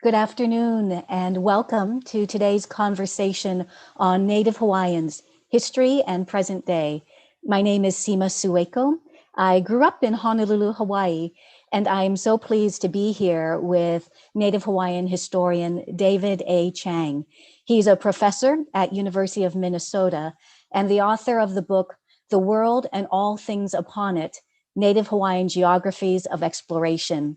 Good afternoon and welcome to today's conversation on Native Hawaiians, history and present day. My name is Seema Sueko. I grew up in Honolulu, Hawaii, and I'm so pleased to be here with Native Hawaiian historian David A. Chang. He's a professor at University of Minnesota and the author of the book, The World and All Things Upon It, Native Hawaiian Geographies of Exploration.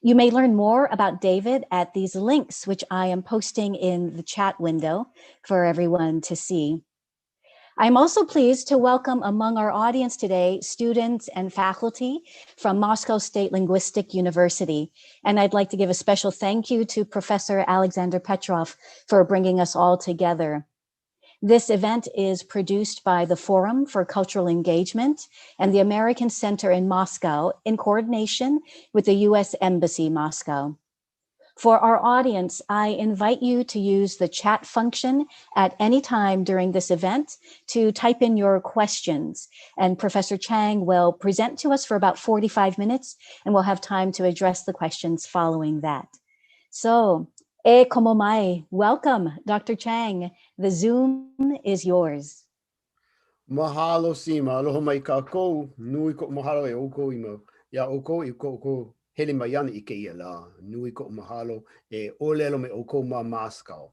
You may learn more about David at these links, which I am posting in the chat window for everyone to see. I'm also pleased to welcome among our audience today students and faculty from Moscow State Linguistic University. And I'd like to give a special thank you to Professor Alexander Petrov for bringing us all together. This event is produced by the Forum for Cultural Engagement and the American Center in Moscow in coordination with the U.S. Embassy, Moscow. For our audience, I invite you to use the chat function at any time during this event to type in your questions. And Professor Chang will present to us for about 45 minutes, and we'll have time to address the questions following that. So, como mai, welcome, Dr. Chang. The Zoom is yours. Mahalo Seema, aloha mai kākou, nui ko mahalo e oko ima. Ia oko I ko hele mai ana I ke ia la. Nui ko mahalo e olelo me oko ma Moscow.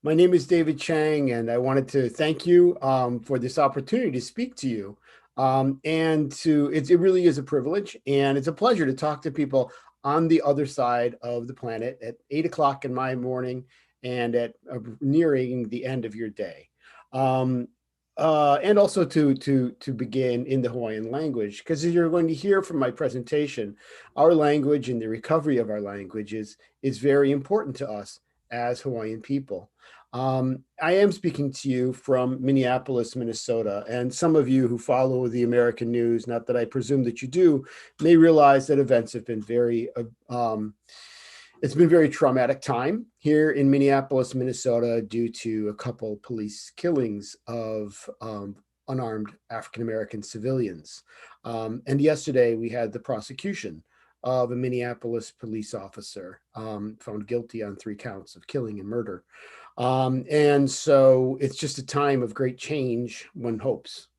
My name is David Chang, and I wanted to thank you for this opportunity to speak to you. It really is a privilege, and it's a pleasure to talk to people on the other side of the planet at 8 o'clock in my morning and at nearing the end of your day. And also to begin in the Hawaiian language, because as you're going to hear from my presentation, our language and the recovery of our languages is very important to us as Hawaiian people. I am speaking to you from Minneapolis, Minnesota, and some of you who follow the American news, not that I presume that you do, may realize that events have been it's been a very traumatic time here in Minneapolis, Minnesota, due to a couple police killings of unarmed African-American civilians. And yesterday we had the prosecution of a Minneapolis police officer found guilty on 3 counts of killing and murder. And so it's just a time of great change, one hopes.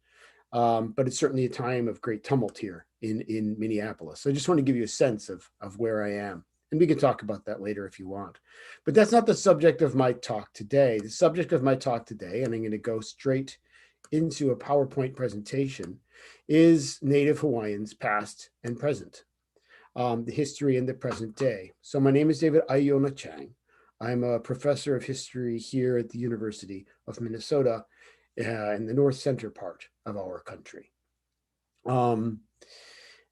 But it's certainly a time of great tumult here in Minneapolis. So I just want to give you a sense of where I am. And we can talk about that later if you want. But that's not the subject of my talk today. The subject of my talk today, and I'm going to go straight into a PowerPoint presentation, is Native Hawaiians past and present, the history and the present day. So my name is David Aiona Chang. I'm a professor of history here at the University of Minnesota in the North Center part of our country.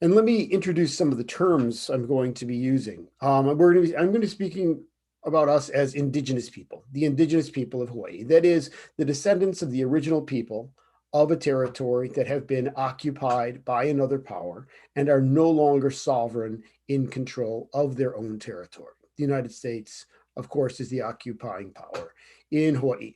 And let me introduce some of the terms I'm going to be using. I'm going to be speaking about us as Indigenous people, the Indigenous people of Hawaii. That is, the descendants of the original people of a territory that have been occupied by another power and are no longer sovereign in control of their own territory. The United States, of course, is the occupying power in Hawaii.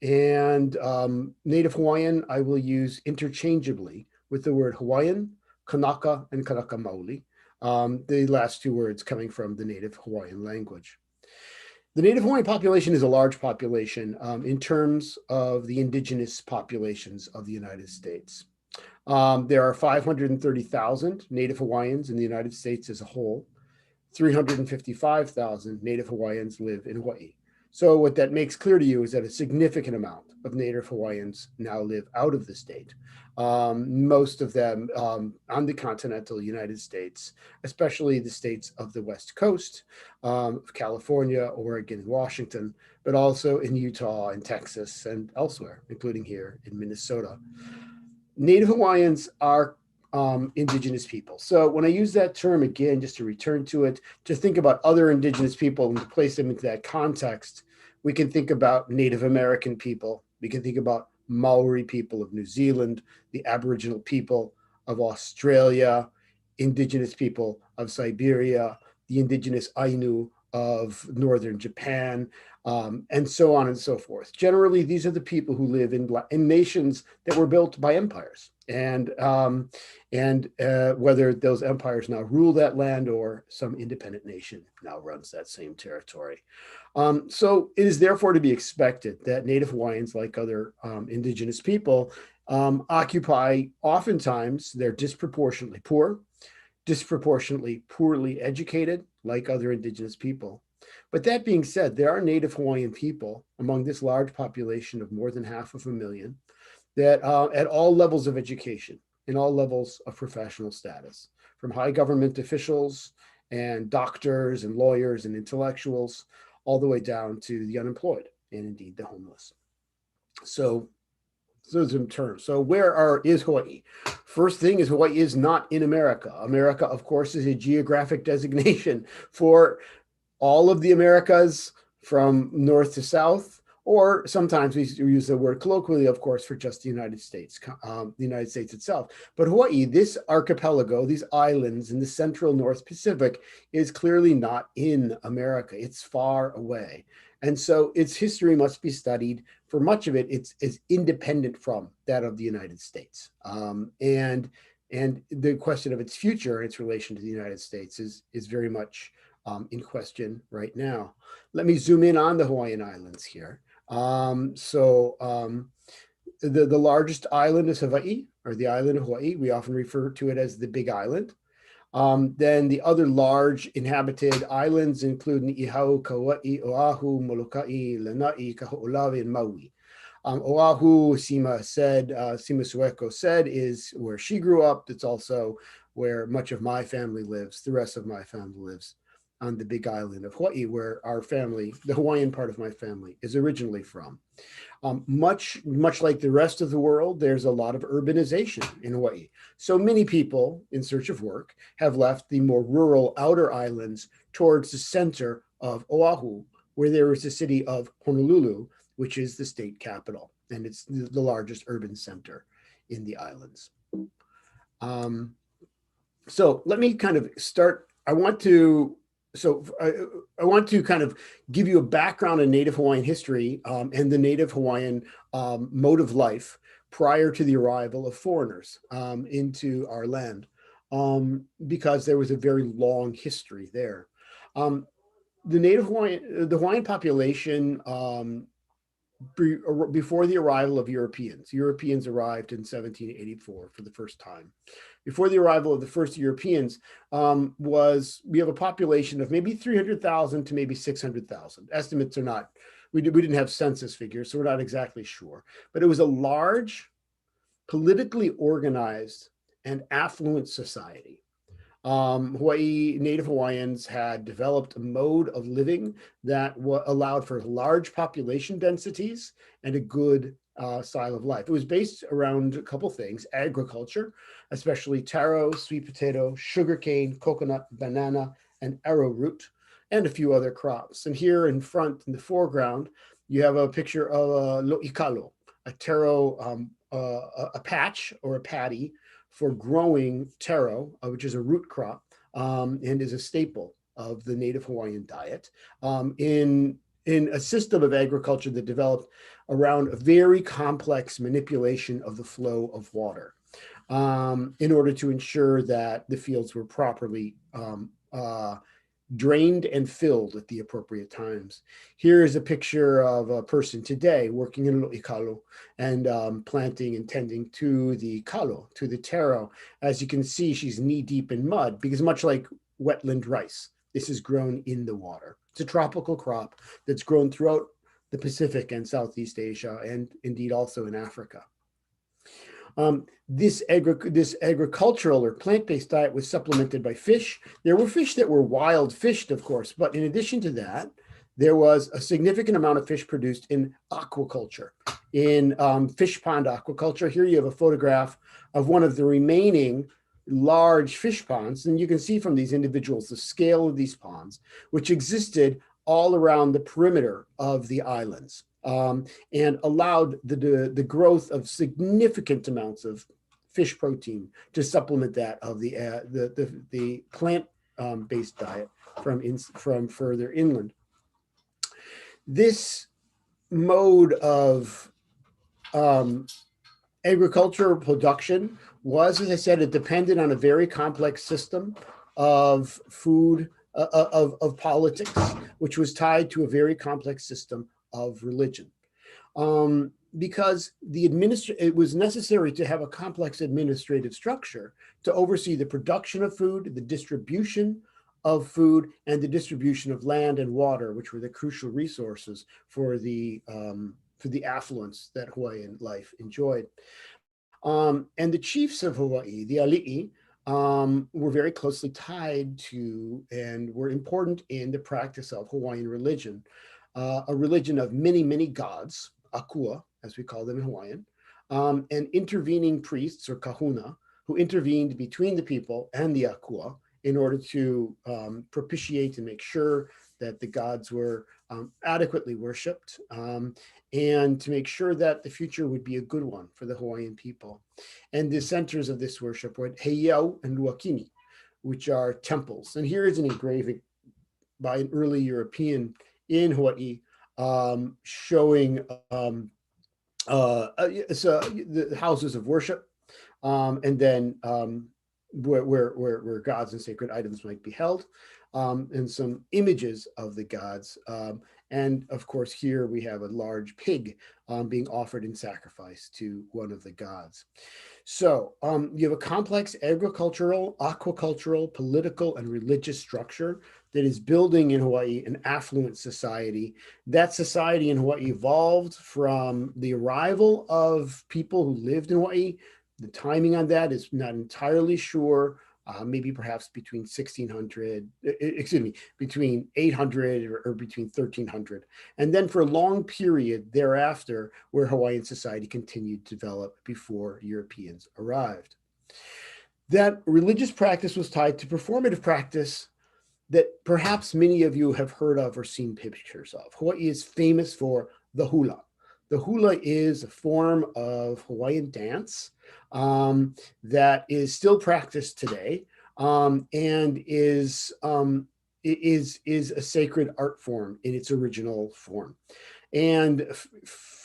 Native Hawaiian, I will use interchangeably with the word Hawaiian, Kanaka, and Kanaka Maoli, the last 2 words coming from the Native Hawaiian language. The Native Hawaiian population is a large population in terms of the indigenous populations of the United States. There are 530,000 Native Hawaiians in the United States as a whole. 355,000 Native Hawaiians live in Hawaii. So what that makes clear to you is that a significant amount of Native Hawaiians now live out of the state. Most of them on the continental United States, especially the states of the West Coast of California, Oregon, and Washington, but also in Utah and Texas and elsewhere, including here in Minnesota. Native Hawaiians are indigenous people. So when I use that term again, just to return to it, to think about other indigenous people and to place them into that context, we can think about Native American people. We can think about Maori people of New Zealand, the Aboriginal people of Australia, indigenous people of Siberia, the indigenous Ainu of northern Japan, and so on and so forth. Generally, these are the people who live in nations that were built by empires, and whether those empires now rule that land or some independent nation now runs that same territory. So it is therefore to be expected that Native Hawaiians, like other indigenous people, occupy, oftentimes they're disproportionately poor, disproportionately poorly educated, like other indigenous people. But that being said, there are Native Hawaiian people among this large population of more than 500,000 that at all levels of education, in all levels of professional status, from high government officials and doctors and lawyers and intellectuals, all the way down to the unemployed and indeed the homeless. So those are terms. So is Hawaii? First thing is Hawaii is not in America. America, of course, is a geographic designation for all of the Americas from north to south, or sometimes we use the word colloquially, of course, for just the United States itself. But Hawaii, this archipelago, these islands in the central North Pacific, is clearly not in America. It's far away. And so its history must be studied. For much of it, it's independent from that of the United States. And the question of its future, its relation to the United States is very much in question right now. Let me zoom in on the Hawaiian Islands here. The largest island is Hawaii, or the island of Hawaii. We often refer to it as the Big Island. Then the other large inhabited islands include Ni'ihau, Kauai, Oahu, Molokai, Lanai, Kaho'olawe, and Maui. Oahu, Seema Sueko said, is where she grew up. It's also where much of my family lives. The rest of my family lives on the Big Island of Hawaii, where our family, the Hawaiian part of my family, is originally from. Much like the rest of the world, there's a lot of urbanization in Hawaii. So many people in search of work have left the more rural outer islands towards the center of Oahu, where there is the city of Honolulu, which is the state capital, and it's the largest urban center in the islands. So let me kind of start. I want to kind of give you a background in Native Hawaiian history and the Native Hawaiian mode of life prior to the arrival of foreigners into our land, because there was a very long history there. The Hawaiian population, before the arrival of Europeans arrived in 1784 for the first time. Before the arrival of the first Europeans, we have a population of maybe 300,000 to maybe 600,000. Estimates are not, we didn't have census figures, so we're not exactly sure. But it was a large, politically organized, and affluent society. Native Hawaiians had developed a mode of living that allowed for large population densities and a good style of life. It was based around a couple things: agriculture, especially taro, sweet potato, sugarcane, coconut, banana, and arrowroot, and a few other crops. And here in front, in the foreground, you have a picture of a lo'ikalo, a taro, a patch or a paddy for growing taro, which is a root crop, and is a staple of the Native Hawaiian diet, in a system of agriculture that developed around a very complex manipulation of the flow of water, in order to ensure that the fields were properly drained and filled at the appropriate times. Here is a picture of a person today working in lo'ikalo and planting and tending to the kalo, to the taro. As you can see, she's knee deep in mud because, much like wetland rice, this is grown in the water. It's a tropical crop that's grown throughout the Pacific and Southeast Asia, and indeed also in Africa. This agricultural or plant-based diet was supplemented by fish. There were fish that were wild fished, of course, but in addition to that, there was a significant amount of fish produced in aquaculture, in fish pond aquaculture. Here you have a photograph of one of the remaining large fish ponds, and you can see from these individuals the scale of these ponds, which existed all around the perimeter of the islands. And allowed the growth of significant amounts of fish protein to supplement that of the plant-based diet from further inland. This mode of agricultural production was, as I said, it depended on a very complex system of food, of politics, which was tied to a very complex system of religion. Because it was necessary to have a complex administrative structure to oversee the production of food, the distribution of food, and the distribution of land and water, which were the crucial resources for the affluence that Hawaiian life enjoyed. And the chiefs of Hawaii, the ali'i, were very closely tied to and were important in the practice of Hawaiian religion, a religion of many, many gods, akua, as we call them in Hawaiian, and intervening priests or kahuna who intervened between the people and the akua in order to propitiate and make sure that the gods were adequately worshipped, and to make sure that the future would be a good one for the Hawaiian people. And the centers of this worship were Heiau and Luakini, which are temples. And here is an engraving by an early European in Hawaii, showing the houses of worship, and then where gods and sacred items might be held, and some images of the gods. And of course, here we have a large pig being offered in sacrifice to one of the gods. So you have a complex agricultural, aquacultural, political, and religious structure that is building in Hawaii an affluent society. That society in Hawaii evolved from the arrival of people who lived in Hawaii. The timing on that is not entirely sure. Maybe perhaps between 1600, between 800 or between 1300. And then for a long period thereafter, where Hawaiian society continued to develop before Europeans arrived. That religious practice was tied to performative practice that perhaps many of you have heard of or seen pictures of. Hawaii is famous for the hula. The hula is a form of Hawaiian dance that is still practiced today, and is a sacred art form in its original form. And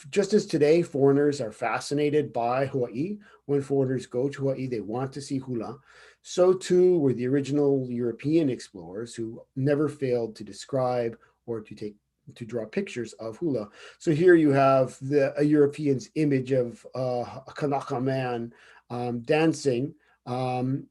just as today, foreigners are fascinated by Hawaii. When foreigners go to Hawaii, they want to see hula. So too were the original European explorers, who never failed to describe or to draw pictures of hula. So here you have a European's image of a Kanaka man dancing. So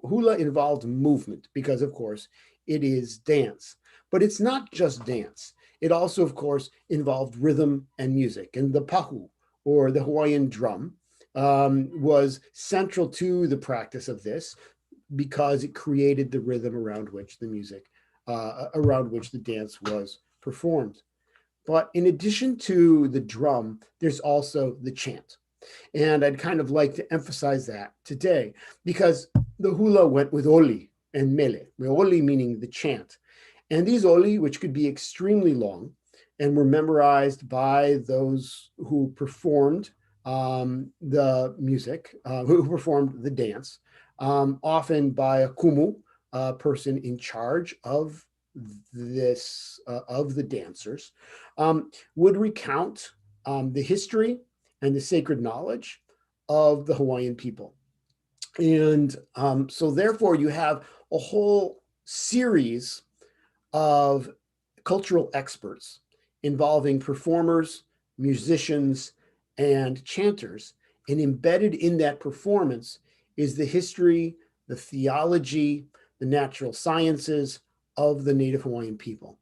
hula involved movement because, of course, it is dance. But it's not just dance. It also, of course, involved rhythm and music. And the pahu, or the Hawaiian drum, was central to the practice of this because it created the rhythm around which the music, around which the dance was performed. But in addition to the drum, there's also the chant. And I'd kind of like to emphasize that today, because the hula went with oli and mele, oli meaning the chant. And these oli, which could be extremely long and were memorized by those who performed the music, who performed the dance, often by a kumu, a person in charge of this, of the dancers, would recount the history and the sacred knowledge of the Hawaiian people. And so therefore you have a whole series of cultural experts involving performers, musicians, and chanters. And embedded in that performance is the history, the theology, the natural sciences of the Native Hawaiian people.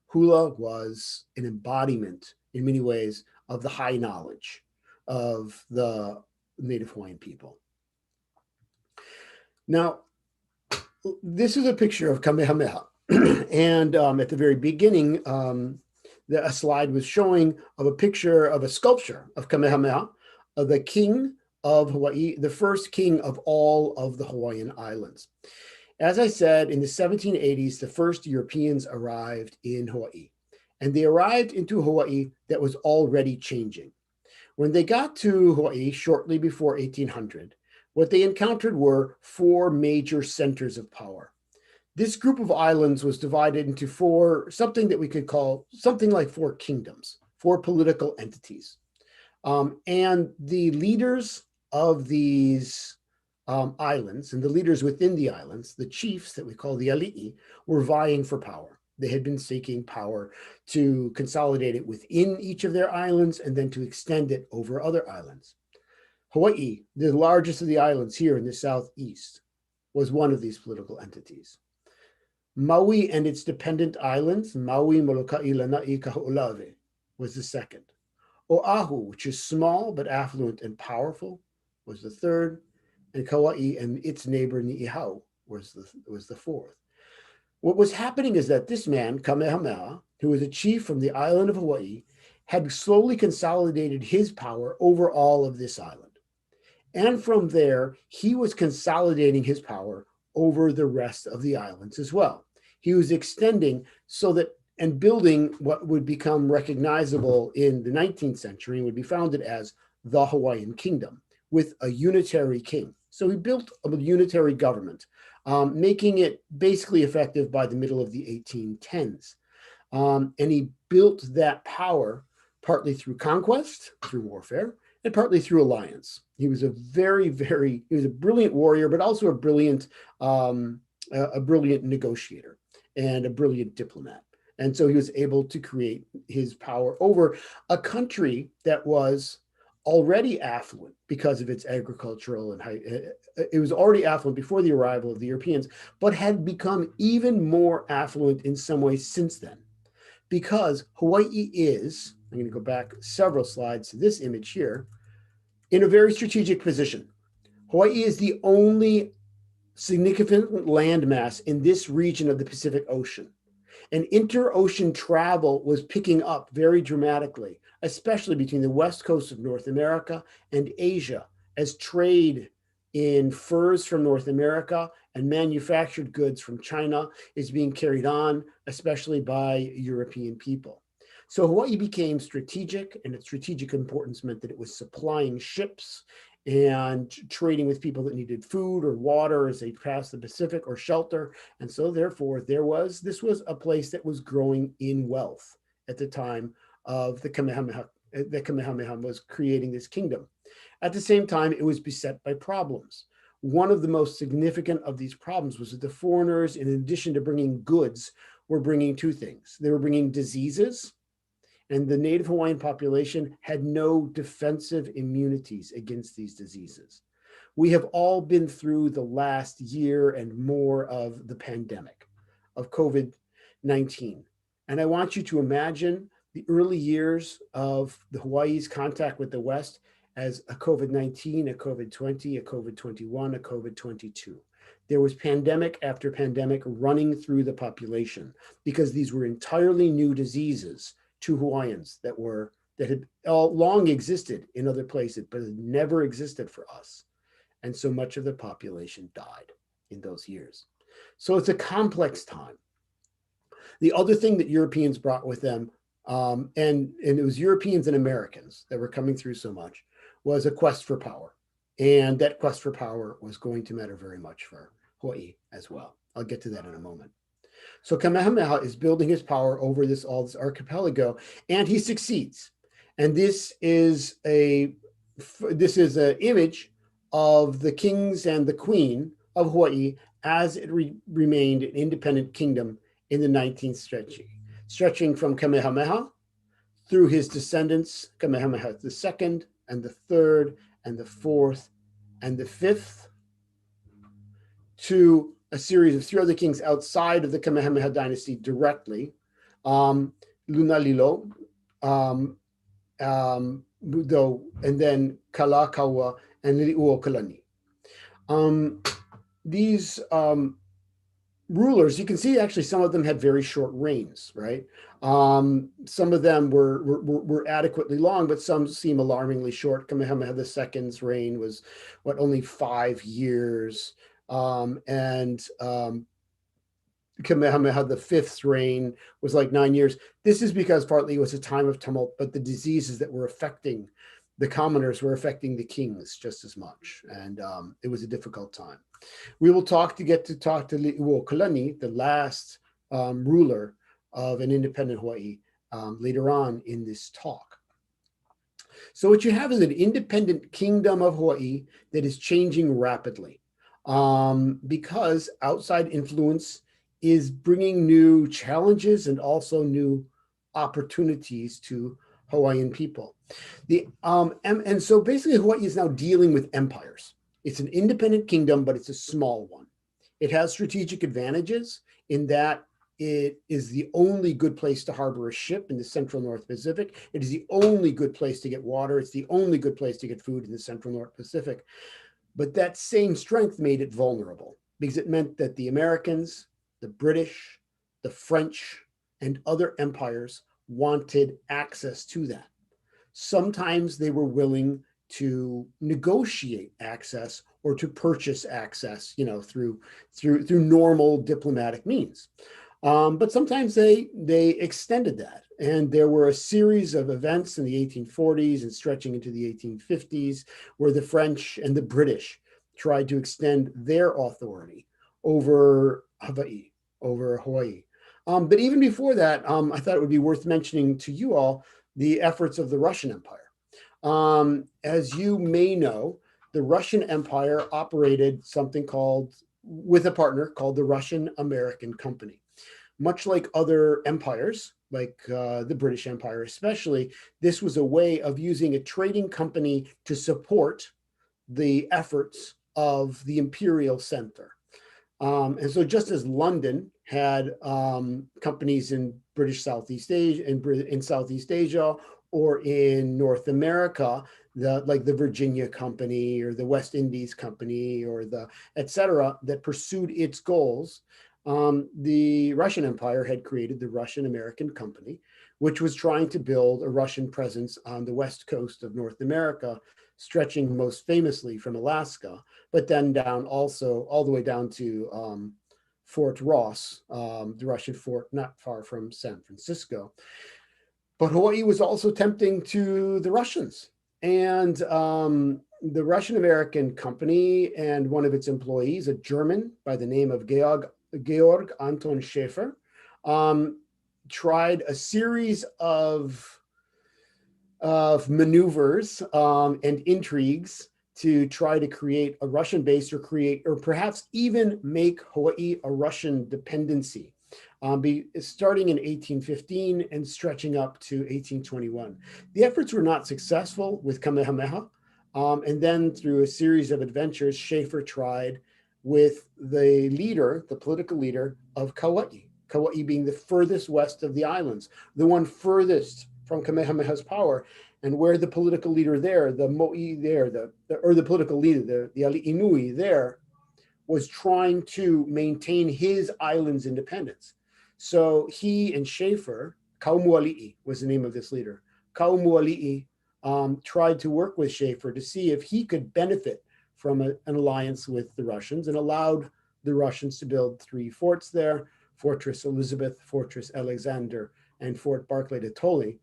Hula was an embodiment, in many ways, of the high knowledge of the Native Hawaiian people. Now, this is a picture of Kamehameha. And at the very beginning, a slide was showing of a picture of a sculpture of Kamehameha, of the king of Hawaii, the first king of all of the Hawaiian Islands. As I said, in the 1780s, the first Europeans arrived in Hawaii, and they arrived into Hawaii that was already changing. When they got to Hawaii shortly before 1800, what they encountered were four major centers of power. This group of islands was divided into something that we could call something like four kingdoms, four political entities. And the leaders of these islands and the leaders within the islands, the chiefs that we call the ali'i, were vying for power. They had been seeking power to consolidate it within each of their islands and then to extend it over other islands. Hawaii, the largest of the islands here in the southeast, was one of these political entities. Maui and its dependent islands, Maui, Molokai, Lanai, Kaho'olawe, was the second. Oahu, which is small but affluent and powerful, was the third, and Kauai and its neighbor Ni'ihau was the fourth. What was happening is that this man, Kamehameha, who was a chief from the island of Hawaii, had slowly consolidated his power over all of this island. And from there, he was consolidating his power over the rest of the islands as well. He was extending so that and building what would become recognizable in the 19th century and would be founded as the Hawaiian Kingdom with a unitary king. So he built a unitary government, making it basically effective by the middle of the 1810s. And he built that power partly through conquest, through warfare, and partly through alliance. He was a he was a brilliant warrior, but also a brilliant negotiator and a brilliant diplomat. And so he was able to create his power over a country that was already affluent because of its agricultural and it was already affluent before the arrival of the Europeans, but had become even more affluent in some ways since then. Because Hawaii is, I'm going to go back several slides to this image here, in a very strategic position. Hawaii is the only significant landmass in this region of the Pacific Ocean. And inter-ocean travel was picking up very dramatically, especially between the west coast of North America and Asia, as trade in furs from North America and manufactured goods from China is being carried on, especially by European people. So Hawaii became strategic, and its strategic importance meant that it was supplying ships and trading with people that needed food or water as they passed the Pacific or shelter. And so therefore this was a place that was growing in wealth at the time of the Kamehameha. The Kamehameha was creating this kingdom. At the same time, it was beset by problems. One of the most significant of these problems was that the foreigners, in addition to bringing goods, were bringing two things. They were bringing diseases, and the Native Hawaiian population had no defensive immunities against these diseases. We have all been through the last year and more of the pandemic of COVID-19. And I want you to imagine the early years of the Hawaii's contact with the West as a COVID-19, a COVID-20, a COVID-21, a COVID-22. There was pandemic after pandemic running through the population because these were entirely new diseases to Hawaiians that had all long existed in other places, but had never existed for us. And so much of the population died in those years. So it's a complex time. The other thing that Europeans brought with them, and it was Europeans and Americans that were coming through so much, was a quest for power. And that quest for power was going to matter very much for Hawaii as well. I'll get to that in a moment. So Kamehameha is building his power over this archipelago, and he succeeds. And this is an image of the kings and the queen of Hawaii as it remained an independent kingdom in the 19th century, stretching from Kamehameha through his descendants, Kamehameha II and the third and the fourth and the fifth, to a series of three other kings outside of the Kamehameha dynasty directly, Lunalilo, and then Kalakaua and Liliuokalani. These rulers, you can see actually some of them had very short reigns, right? Some of them were adequately long, but some seem alarmingly short. Kamehameha II's reign was only 5 years. Kamehameha V's reign was like 9 years. This is because partly it was a time of tumult, but the diseases that were affecting the commoners were affecting the kings just as much. And it was a difficult time. We will talk to Li'uokalani, the last ruler of an independent Hawaii, later on in this talk. So what you have is an independent kingdom of Hawaii that is changing rapidly because outside influence is bringing new challenges and also new opportunities to Hawaiian people. And so basically Hawaii is now dealing with empires. It's an independent kingdom, but it's a small one. It has strategic advantages in that it is the only good place to harbor a ship in the central North Pacific. It is the only good place to get water. It's the only good place to get food in the central North Pacific. But that same strength made it vulnerable because it meant that the Americans, the British, the French, and other empires wanted access to that. Sometimes they were willing to negotiate access or to purchase access, through normal diplomatic means. But sometimes they extended that. And there were a series of events in the 1840s and stretching into the 1850s where the French and the British tried to extend their authority over Hawaii. But even before that, I thought it would be worth mentioning to you all the efforts of the Russian Empire. As you may know, the Russian Empire operated something with a partner called the Russian American Company. Much like other empires, like the British Empire especially, this was a way of using a trading company to support the efforts of the imperial center. And so just as London had companies in British Southeast Asia, in Southeast Asia, or in North America, like the Virginia Company or the West Indies Company or et cetera, that pursued its goals, the Russian Empire had created the Russian American Company, which was trying to build a Russian presence on the west coast of North America, stretching most famously from Alaska, but then down also all the way down to Fort Ross, the Russian fort not far from San Francisco. But Hawaii was also tempting to the Russians. And the Russian American Company and one of its employees, a German by the name of Georg Anton Schaefer, tried a series of maneuvers and intrigues to try to create a Russian base or perhaps even make Hawaii a Russian dependency, starting in 1815 and stretching up to 1821. The efforts were not successful with Kamehameha. And then through a series of adventures, Schaefer tried with the political leader of Kauai, Kauai being the furthest west of the islands, the one furthest from Kamehameha's power, and where the political leader there, the Mo'i there, the political leader, the Ali'inui there, was trying to maintain his island's independence. So he and Schaefer, Kaumuali'i was the name of this leader, Kaumuali'i tried to work with Schaefer to see if he could benefit from an alliance with the Russians, and allowed the Russians to build 3 forts there: Fortress Elizabeth, Fortress Alexander, and Fort Barclay de Tolly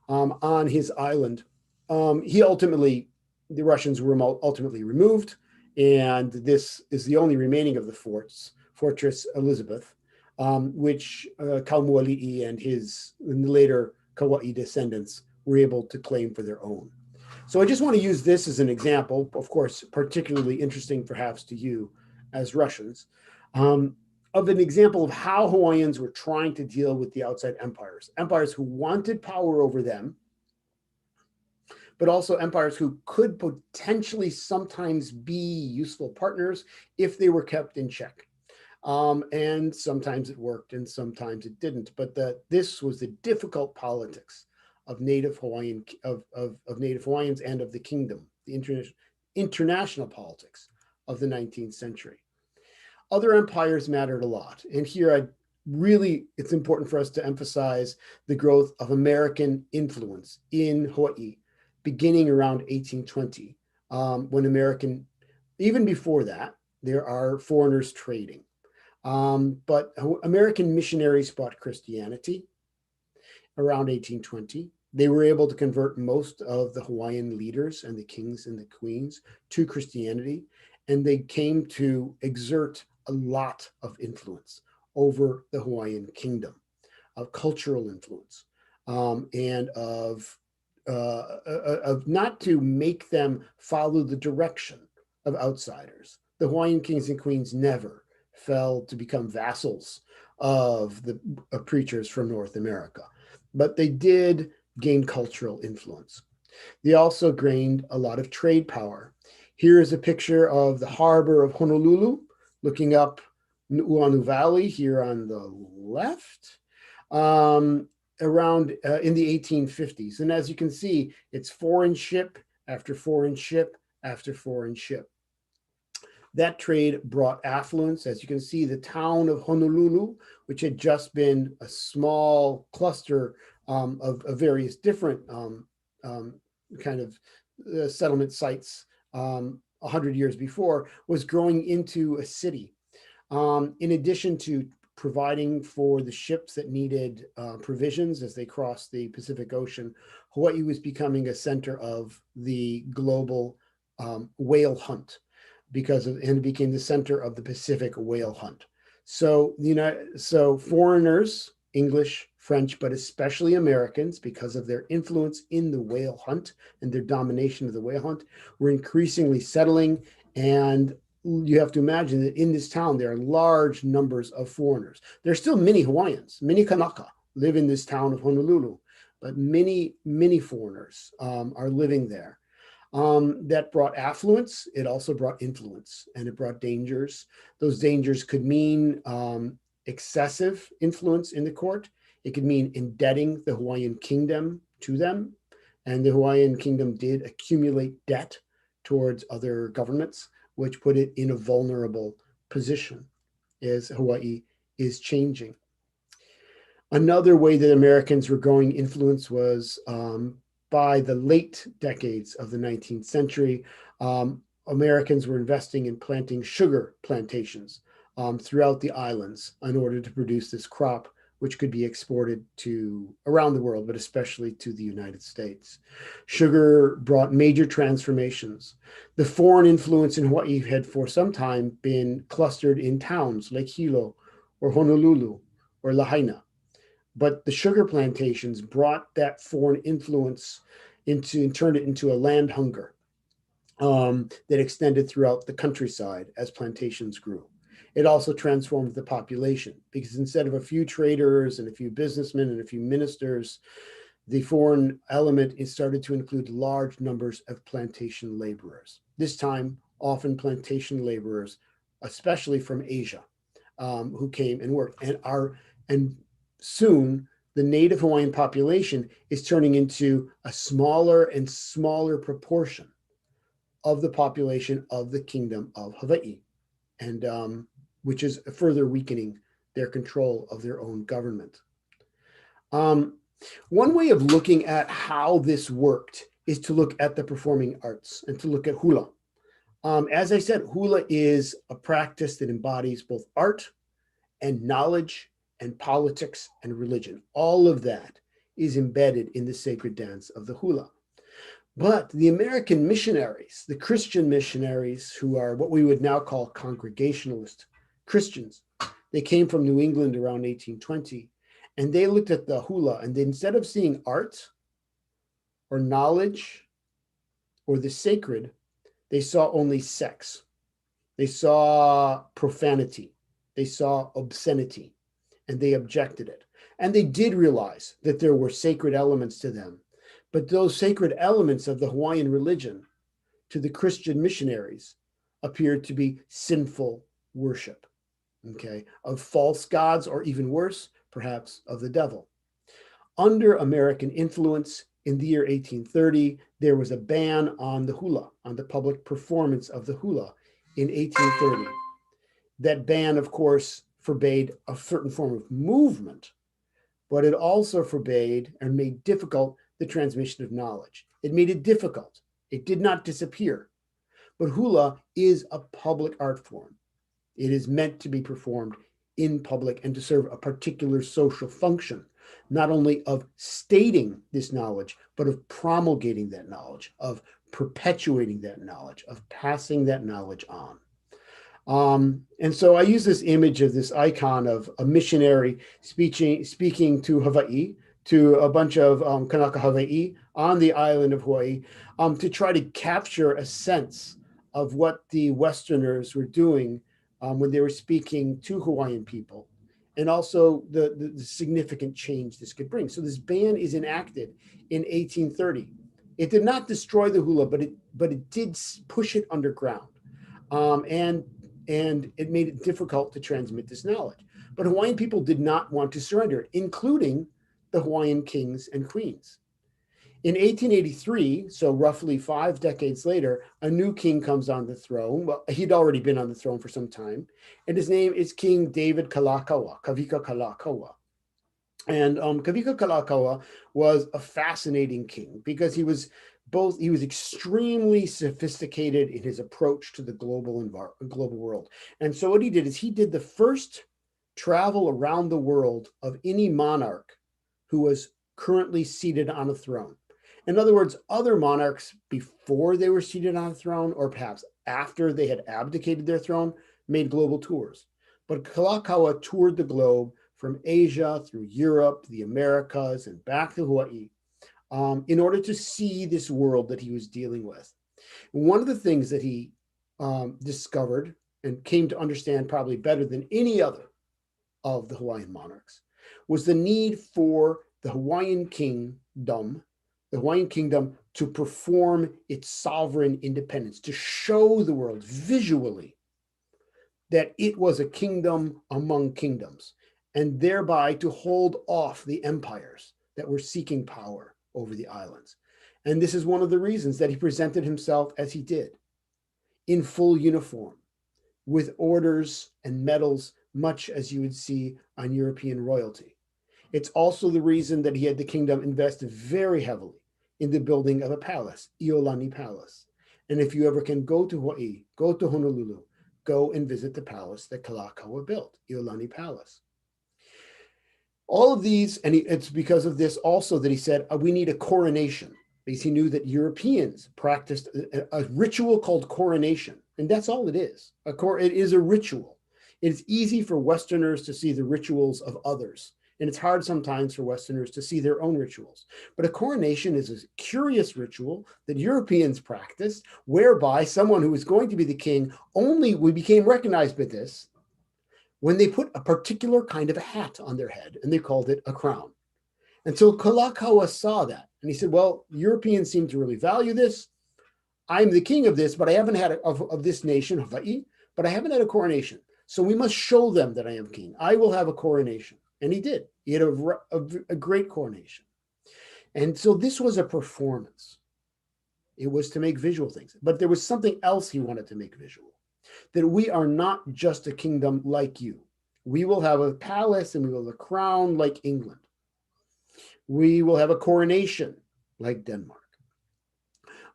on his island. The Russians were ultimately removed, and this is the only remaining of the forts, Fortress Elizabeth, which Kaumuali'i and the later Kauai descendants were able to claim for their own. So I just want to use this as an example, of course, particularly interesting perhaps to you as Russians, of an example of how Hawaiians were trying to deal with the outside empires who wanted power over them, but also empires who could potentially sometimes be useful partners if they were kept in check. And sometimes it worked and sometimes it didn't, but this was the difficult politics of Native Hawaiian, of Native Hawaiians and of the kingdom, the international politics of the 19th century. Other empires mattered a lot. And here it's important for us to emphasize the growth of American influence in Hawaii, beginning around 1820, when even before that, there are foreigners trading. But American missionaries brought Christianity around 1820. They were able to convert most of the Hawaiian leaders and the kings and the queens to Christianity, and they came to exert a lot of influence over the Hawaiian kingdom, of cultural influence, and of not to make them follow the direction of outsiders. The Hawaiian kings and queens never fell to become vassals of the preachers from North America, but they did gain cultural influence. They also gained a lot of trade power. Here is a picture of the harbor of Honolulu, looking up Nuuanu Valley here on the left, around in the 1850s. And as you can see, it's foreign ship after foreign ship after foreign ship. That trade brought affluence. As you can see, the town of Honolulu, which had just been a small cluster of various different kind of settlement sites 100 years before, was growing into a city. In addition to providing for the ships that needed provisions as they crossed the Pacific Ocean, Hawaii was becoming a center of the global whale hunt, and it became the center of the Pacific whale hunt. So foreigners, English, French, but especially Americans, because of their influence in the whale hunt and their domination of the whale hunt, were increasingly settling. And you have to imagine that in this town, there are large numbers of foreigners. There are still many Hawaiians, many Kanaka live in this town of Honolulu, but many, many foreigners are living there. That brought affluence. It also brought influence, and it brought dangers. Those dangers could mean excessive influence in the court. It could mean indebting the Hawaiian kingdom to them. And the Hawaiian kingdom did accumulate debt towards other governments, which put it in a vulnerable position as Hawaii is changing. Another way that Americans were growing influence was by the late decades of the 19th century, Americans were investing in planting sugar plantations throughout the islands in order to produce this crop, which could be exported to around the world, but especially to the United States. Sugar brought major transformations. The foreign influence in Hawaii had for some time been clustered in towns like Hilo or Honolulu or Lahaina. But the sugar plantations brought that foreign influence and turned it into a land hunger that extended throughout the countryside as plantations grew. It also transformed the population, because instead of a few traders and a few businessmen and a few ministers, the foreign element started to include large numbers of plantation laborers. This time, often plantation laborers, especially from Asia, who came and worked, and soon the Native Hawaiian population is turning into a smaller and smaller proportion of the population of the Kingdom of Hawaii, and which is further weakening their control of their own government. One way of looking at how this worked is to look at the performing arts and to look at hula. As I said, hula is a practice that embodies both art and knowledge and politics and religion. All of that is embedded in the sacred dance of the hula. But the American missionaries, the Christian missionaries, who are what we would now call Congregationalist Christians, they came from New England around 1820, and they looked at the hula, and they, instead of seeing art or knowledge or the sacred, they saw only sex. They saw profanity. They saw obscenity, and they objected it. And they did realize that there were sacred elements to them, but those sacred elements of the Hawaiian religion to the Christian missionaries appeared to be sinful worship, okay, of false gods, or even worse, perhaps of the devil. Under American influence in the year 1830, there was a ban on the hula, on the public performance of the hula in 1830. That ban, of course, forbade a certain form of movement, but it also forbade and made difficult the transmission of knowledge. It made it difficult. It did not disappear. But hula is a public art form. It is meant to be performed in public and to serve a particular social function. not only of stating this knowledge, but of promulgating that knowledge, of perpetuating that knowledge, of passing that knowledge on. And so I use this image of this icon of a missionary speaking to Hawaii, to a bunch of Kanaka Hawaii on the island of Hawaii, to try to capture a sense of what the Westerners were doing when they were speaking to Hawaiian people, and also the significant change this could bring. So this ban is enacted in 1830. It did not destroy the hula, but it did push it underground, and it made it difficult to transmit this knowledge. But Hawaiian people did not want to surrender it, including the Hawaiian kings and queens. In 1883, so roughly 5 decades later, a new king comes on the throne. Well, he'd already been on the throne for some time, and his name is King David Kalakaua, Kawika Kalakaua. And Kawika Kalakaua was a fascinating king because he was extremely sophisticated in his approach to the global world. And so what he did is he did the first travel around the world of any monarch who was currently seated on a throne. In other words, other monarchs before they were seated on a throne, or perhaps after they had abdicated their throne, made global tours. But Kalakaua toured the globe from Asia through Europe, the Americas, and back to Hawaii in order to see this world that he was dealing with. And one of the things that he discovered and came to understand probably better than any other of the Hawaiian monarchs was the need for the Hawaiian kingdom to perform its sovereign independence, to show the world visually that it was a kingdom among kingdoms, and thereby to hold off the empires that were seeking power over the islands. And this is one of the reasons that he presented himself as he did, in full uniform, with orders and medals, much as you would see on European royalty. It's also the reason that he had the kingdom invest very heavily in the building of a palace, Iolani Palace. And if you ever can go to Hawaii, go to Honolulu, go and visit the palace that Kalakaua built, Iolani Palace. All of these, and it's because of this also that he said, we need a coronation, because he knew that Europeans practiced a ritual called coronation. And that's all it is. It is a ritual. It's easy for Westerners to see the rituals of others. And it's hard sometimes for Westerners to see their own rituals. But a coronation is a curious ritual that Europeans practiced, whereby someone who was going to be the king we became recognized by this when they put a particular kind of a hat on their head, and they called it a crown. And so Kalakaua saw that, and he said, well, Europeans seem to really value this. I'm the king of this, but I haven't had of this nation, Hawaii, but I haven't had a coronation. So we must show them that I am king. I will have a coronation. And he did. He had a great coronation. And so this was a performance. It was to make visual things. But there was something else he wanted to make visual, that we are not just a kingdom like you. We will have a palace and we will have a crown like England. We will have a coronation like Denmark.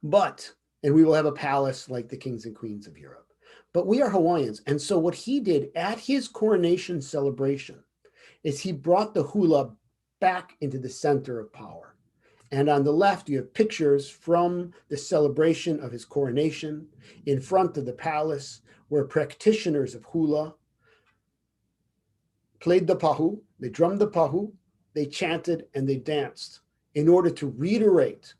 And we will have a palace like the kings and queens of Europe. But we are Hawaiians. And so what he did at his coronation celebration is he brought the hula back into the center of power. And on the left, you have pictures from the celebration of his coronation in front of the palace, where practitioners of hula played the pahu, they drummed the pahu, they chanted, and they danced in order to reiterate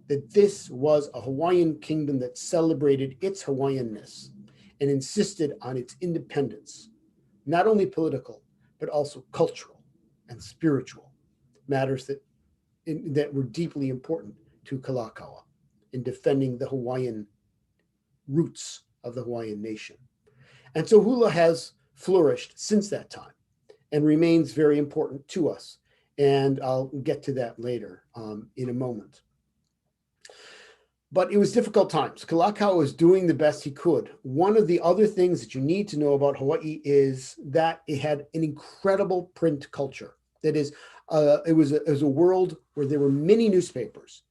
that this was a Hawaiian kingdom that celebrated its Hawaiianness and insisted on its independence, not only political, but also cultural and spiritual matters that were deeply important to Kalakaua in defending the Hawaiian roots of the Hawaiian nation. And so hula has flourished since that time and remains very important to us. And I'll get to that later in a moment. But it was difficult times. Kalakaua was doing the best he could. One of the other things that you need to know about Hawaii is that it had an incredible print culture. That is, it was a world where there were many newspapers,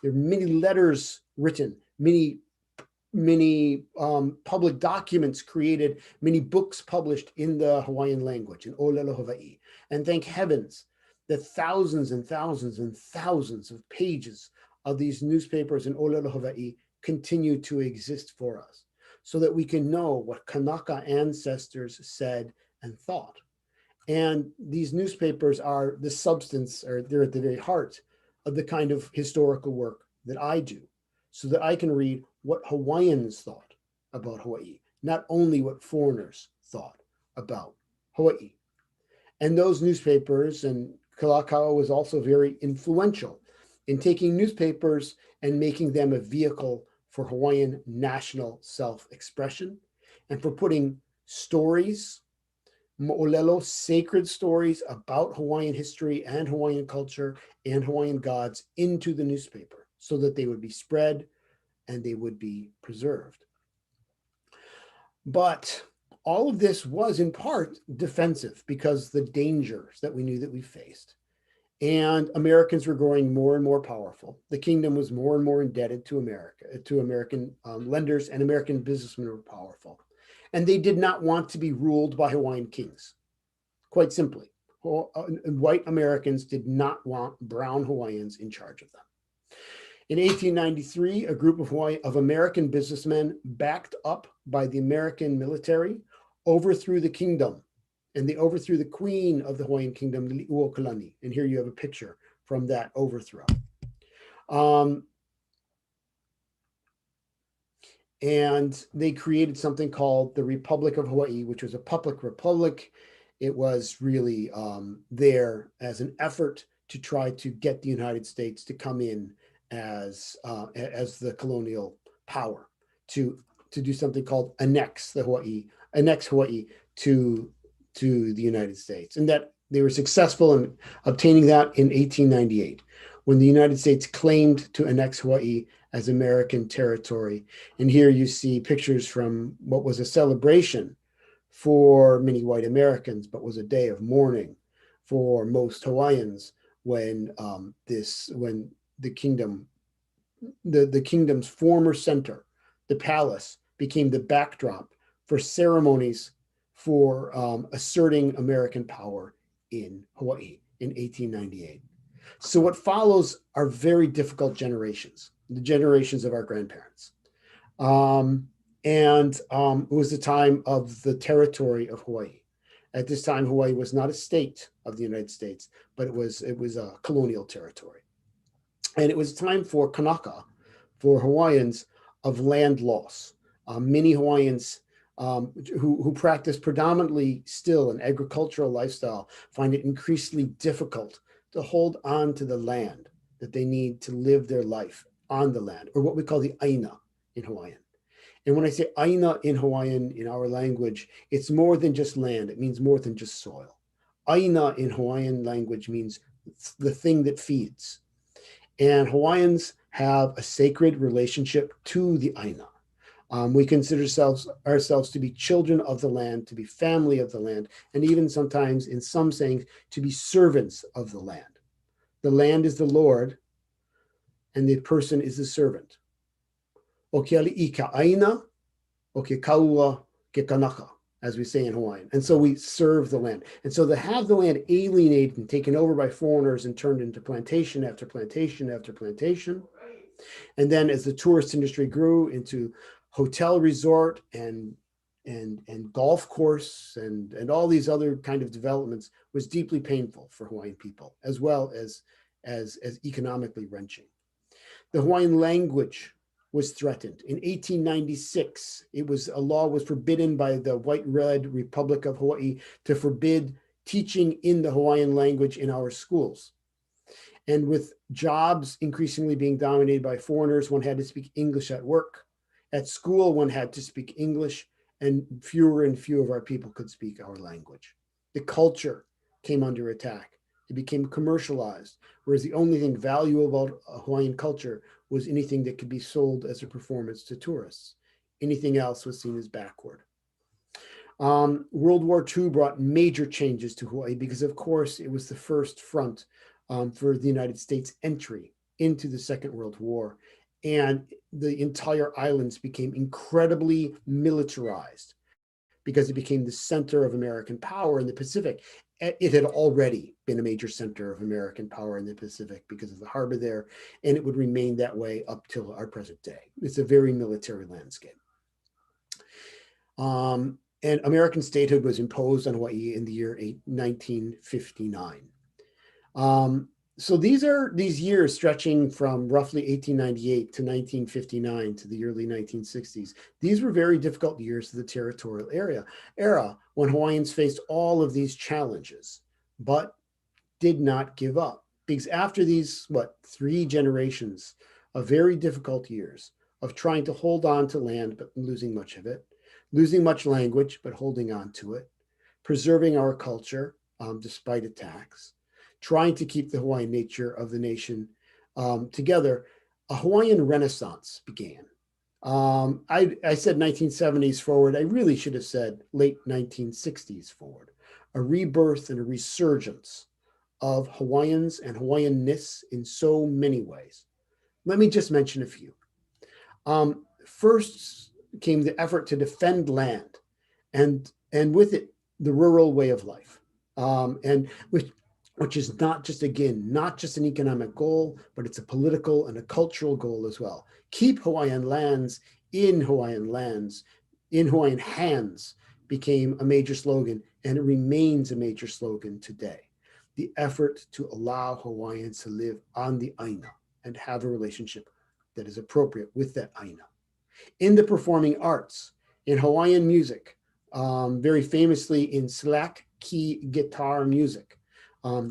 there were many letters written, many public documents created, many books published in the Hawaiian language, in Olelo Hawaii. And thank heavens that thousands and thousands and thousands of pages of these newspapers in Olelo, Hawaii continue to exist for us so that we can know what Kanaka ancestors said and thought. And these newspapers are the substance, or they're at the very heart of the kind of historical work that I do, so that I can read what Hawaiians thought about Hawaii, not only what foreigners thought about Hawaii. And those newspapers, and Kalakaua was also very influential in taking newspapers and making them a vehicle for Hawaiian national self-expression and for putting stories, mo'olelo, sacred stories about Hawaiian history and Hawaiian culture and Hawaiian gods into the newspaper so that they would be spread and they would be preserved. But all of this was in part defensive because the dangers that we knew that we faced. And Americans were growing more and more powerful. The kingdom was more and more indebted to American lenders, and American businessmen were powerful. And they did not want to be ruled by Hawaiian kings. Quite simply, white Americans did not want brown Hawaiians in charge of them. In 1893, a group of American businessmen, backed up by the American military, overthrew the kingdom, and they overthrew the queen of the Hawaiian kingdom, Li'uokalani. And here you have a picture from that overthrow. And they created something called the Republic of Hawaii, which was a public republic. It was really there as an effort to try to get the United States to come in as the colonial power, to do something called annex Hawaii to the United States. And that they were successful in obtaining that in 1898, when the United States claimed to annex Hawaii as American territory. And here you see pictures from what was a celebration for many white Americans, but was a day of mourning for most Hawaiians when the kingdom's former center, the palace, became the backdrop for ceremonies for asserting American power in Hawaii in 1898. So what follows are very difficult generations, the generations of our grandparents. It was the time of the territory of Hawaii. At this time, Hawaii was not a state of the United States, but it was a colonial territory. And it was time for Kanaka, for Hawaiians, of land loss. Many Hawaiians who practice predominantly still an agricultural lifestyle find it increasingly difficult to hold on to the land that they need to live their life on the land, or what we call the aina in Hawaiian. And when I say aina in Hawaiian, in our language, it's more than just land. It means more than just soil. Aina in Hawaiian language means the thing that feeds. And Hawaiians have a sacred relationship to the aina. We consider ourselves to be children of the land, to be family of the land, and even sometimes, in some sayings, to be servants of the land. The land is the Lord, and the person is the servant. O ke ali'i ka aina, o ke kaua ke kanaka, as we say in Hawaiian. And so we serve the land. And so to have the land alienated and taken over by foreigners and turned into plantation after plantation after plantation, and then as the tourist industry grew into hotel resort and golf course and all these other kind of developments, was deeply painful for Hawaiian people, as well as economically wrenching. The Hawaiian language was threatened. In 1896, a law was forbidden by the White Red Republic of Hawaii to forbid teaching in the Hawaiian language in our schools. And with jobs increasingly being dominated by foreigners, one had to speak English at work. At school, one had to speak English, and fewer of our people could speak our language. The culture came under attack. It became commercialized, whereas the only thing valuable about Hawaiian culture was anything that could be sold as a performance to tourists. Anything else was seen as backward. World War II brought major changes to Hawaii because, of course, it was the first front for the United States entry into the Second World War. And the entire islands became incredibly militarized because it became the center of American power in the Pacific. it had already been a major center of American power in the Pacific because of the harbor there, and it would remain that way up till our present day. It's a very military landscape. And American statehood was imposed on Hawaii in the year 1959. So these are these years stretching from roughly 1898 to 1959 to the early 1960s. These were very difficult years for the territorial era when Hawaiians faced all of these challenges, but did not give up. Because after these, 3 generations of very difficult years of trying to hold on to land, but losing much of it, losing much language, but holding on to it, preserving our culture despite attacks, trying to keep the Hawaiian nature of the nation together, a Hawaiian Renaissance began. I said 1970s forward. I really should have said late 1960s forward. A rebirth and a resurgence of Hawaiians and Hawaiianness in so many ways. Let me just mention a few. First came the effort to defend land, and with it, the rural way of life, and which is not just an economic goal, but it's a political and a cultural goal as well. Keep Hawaiian lands in Hawaiian hands became a major slogan, and it remains a major slogan today. The effort to allow Hawaiians to live on the Aina and have a relationship that is appropriate with that Aina. In the performing arts, in Hawaiian music, very famously in slack key guitar music,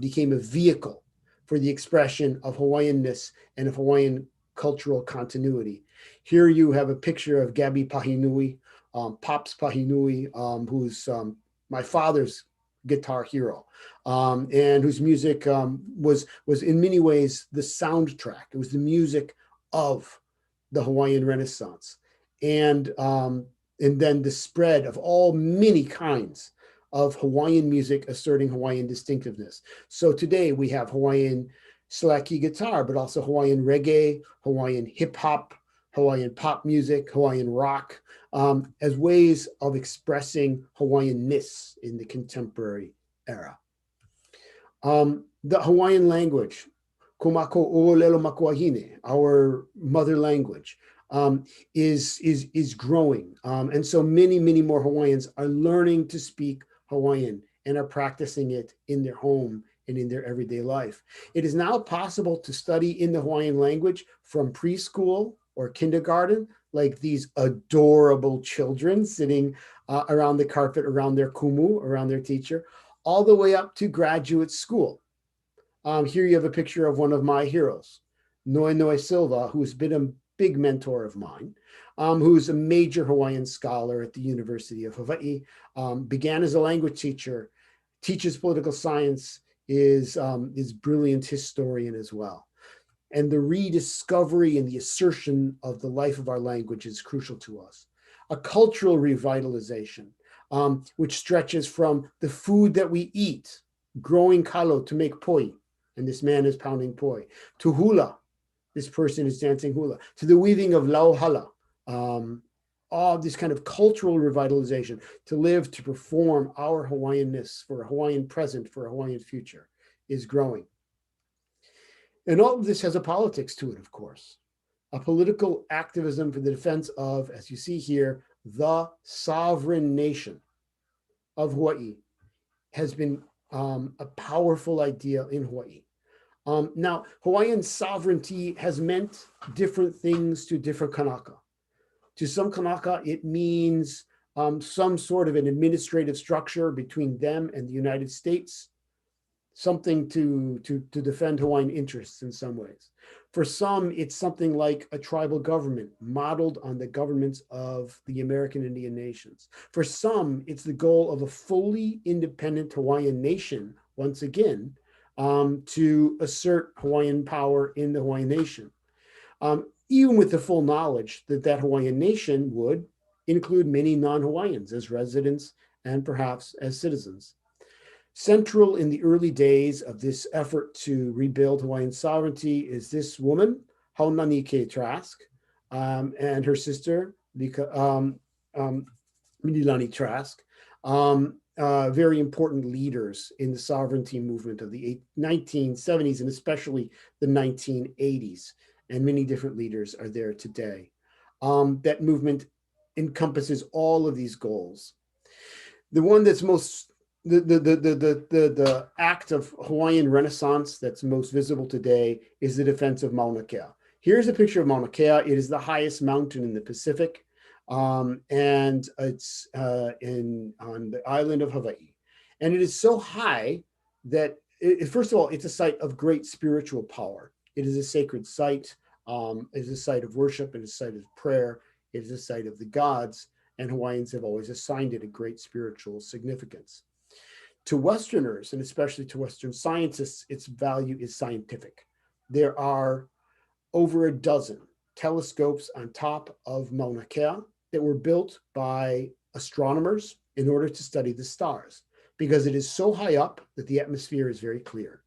became a vehicle for the expression of Hawaiianness and of Hawaiian cultural continuity. Here you have a picture of Gabi Pahinui, Pops Pahinui, who's my father's guitar hero, and whose music was in many ways the soundtrack. It was the music of the Hawaiian Renaissance, and then the spread of all many kinds of Hawaiian music asserting Hawaiian distinctiveness. So today we have Hawaiian slacky guitar, but also Hawaiian reggae, Hawaiian hip hop, Hawaiian pop music, Hawaiian rock, as ways of expressing Hawaiianness in the contemporary era. The Hawaiian language, Kumako O'olelo Makuahine, our mother language, is growing. And so many more Hawaiians are learning to speak Hawaiian and are practicing it in their home and in their everyday life. It is now possible to study in the Hawaiian language from preschool or kindergarten, like these adorable children sitting around the carpet, around their kumu, around their teacher, all the way up to graduate school. Here you have a picture of one of my heroes, Noe Silva, who's been a big mentor of mine, who's a major Hawaiian scholar at the University of Hawaii, began as a language teacher, teaches political science, is brilliant historian as well. And the rediscovery and the assertion of the life of our language is crucial to us. A cultural revitalization, which stretches from the food that we eat, growing kalo to make poi, and this man is pounding poi, to hula, this person is dancing hula, to the weaving of lauhala, all this kind of cultural revitalization, to live, to perform our Hawaiianness for a Hawaiian present, for a Hawaiian future, is growing. And all of this has a politics to it, of course. A political activism for the defense of, as you see here, the sovereign nation of Hawaii has been a powerful idea in Hawaii. Now, Hawaiian sovereignty has meant different things to different Kanaka. To some Kanaka, it means some sort of an administrative structure between them and the United States, something to defend Hawaiian interests in some ways. For some, it's something like a tribal government modeled on the governments of the American Indian nations. For some, it's the goal of a fully independent Hawaiian nation, once again, to assert Hawaiian power in the Hawaiian nation. Even with the full knowledge that that Hawaiian nation would include many non-Hawaiians as residents and perhaps as citizens. Central in the early days of this effort to rebuild Hawaiian sovereignty is this woman, Haunanike Trask, and her sister, Mililani Trask, very important leaders in the sovereignty movement of the 1970s and especially the 1980s. And many different leaders are there today. That movement encompasses all of these goals. The one that's most, the act of Hawaiian Renaissance that's most visible today is the defense of Mauna Kea. Here's a picture of Mauna Kea. It is the highest mountain in the Pacific, and it's on the island of Hawaii. And it is so high that, first of all, it's a site of great spiritual power. It is a sacred site. It is a site of worship, and a site of prayer. It is a site of the gods, and Hawaiians have always assigned it a great spiritual significance. To Westerners, and especially to Western scientists, its value is scientific. There are over a dozen telescopes on top of Mauna Kea that were built by astronomers in order to study the stars, because it is so high up that the atmosphere is very clear.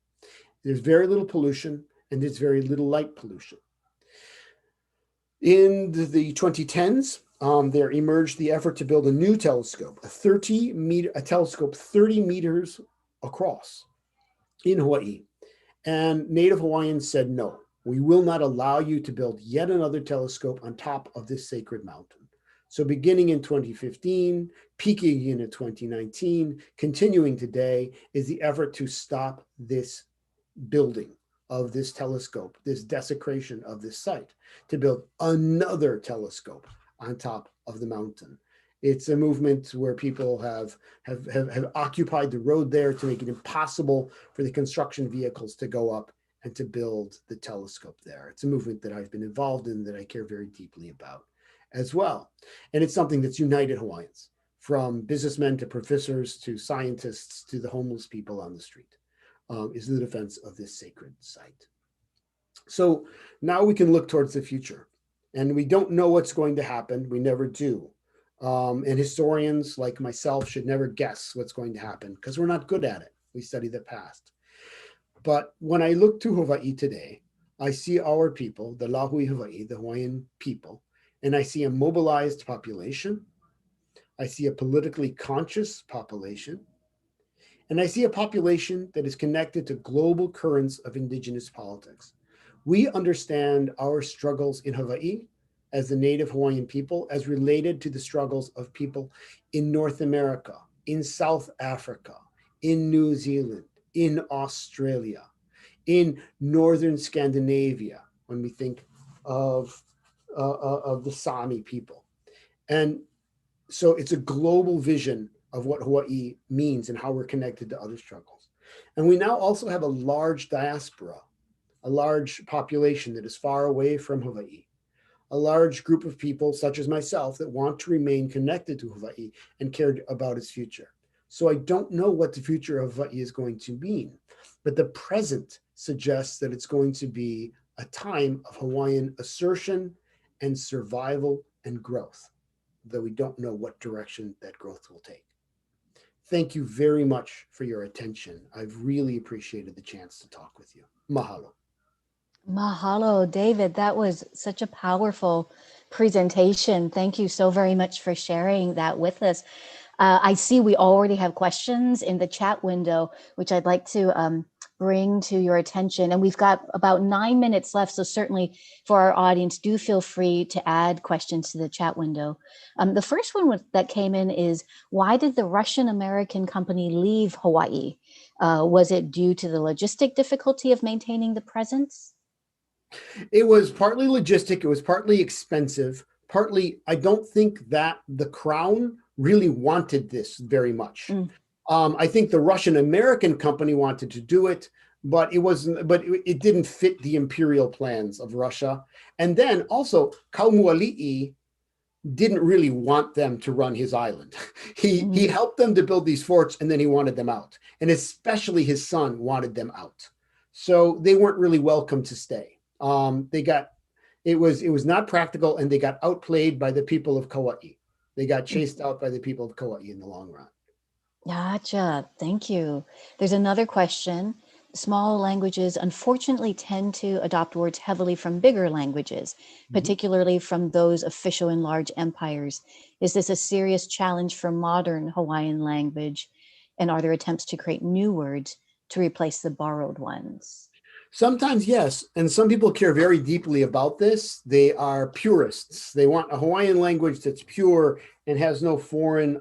There's very little pollution, and there's very little light pollution. In the 2010s, there emerged the effort to build a new telescope, a telescope 30 meters across in Hawaii. And Native Hawaiians said, no, we will not allow you to build yet another telescope on top of this sacred mountain. So beginning in 2015, peaking in 2019, continuing today, is the effort to stop this building of this telescope, this desecration of this site, to build another telescope on top of the mountain. It's a movement where people have occupied the road there to make it impossible for the construction vehicles to go up and to build the telescope there. It's a movement that I've been involved in, that I care very deeply about as well. And it's something that's united Hawaiians, from businessmen to professors to scientists to the homeless people on the street, is the defense of this sacred site. So now we can look towards the future. And we don't know what's going to happen. We never do. And historians like myself should never guess what's going to happen, because we're not good at it. We study the past. But when I look to Hawaii today, I see our people, the Lahui Hawaii, the Hawaiian people, and I see a mobilized population. I see a politically conscious population. And I see a population that is connected to global currents of Indigenous politics. We understand our struggles in Hawaii as the Native Hawaiian people as related to the struggles of people in North America, in South Africa, in New Zealand, in Australia, in Northern Scandinavia, when we think of the Sami people. And so it's a global vision of what Hawaii means and how we're connected to other struggles. And we now also have a large diaspora, a large population that is far away from Hawaii, a large group of people such as myself that want to remain connected to Hawaii and care about its future. So I don't know what the future of Hawaii is going to mean, but the present suggests that it's going to be a time of Hawaiian assertion and survival and growth, though we don't know what direction that growth will take. Thank you very much for your attention. I've really appreciated the chance to talk with you. Mahalo. Mahalo, David. That was such a powerful presentation. Thank you so very much for sharing that with us. I see we already have questions in the chat window, which I'd like to bring to your attention. And we've got about 9 minutes left, so certainly for our audience, do feel free to add questions to the chat window. The first one that came in is, why did the Russian-American company leave Hawaii? Was it due to the logistic difficulty of maintaining the presence? It was partly logistic, it was partly expensive, partly, I don't think that the crown really wanted this very much. I think the Russian-American company wanted to do it, but it didn't fit the imperial plans of Russia. And then also, Kaumoali'i didn't really want them to run his island. He helped them to build these forts, and then he wanted them out. And especially his son wanted them out. So they weren't really welcome to stay. It was not practical, and they got outplayed by the people of Kauai. They got chased out by the people of Kauai in the long run. Gotcha. Thank you. There's another question. Small languages unfortunately tend to adopt words heavily from bigger languages, particularly from those official in large empires. Is this a serious challenge for modern Hawaiian language? And are there attempts to create new words to replace the borrowed ones? Sometimes, yes. And some people care very deeply about this. They are purists. They want a Hawaiian language that's pure and has no foreign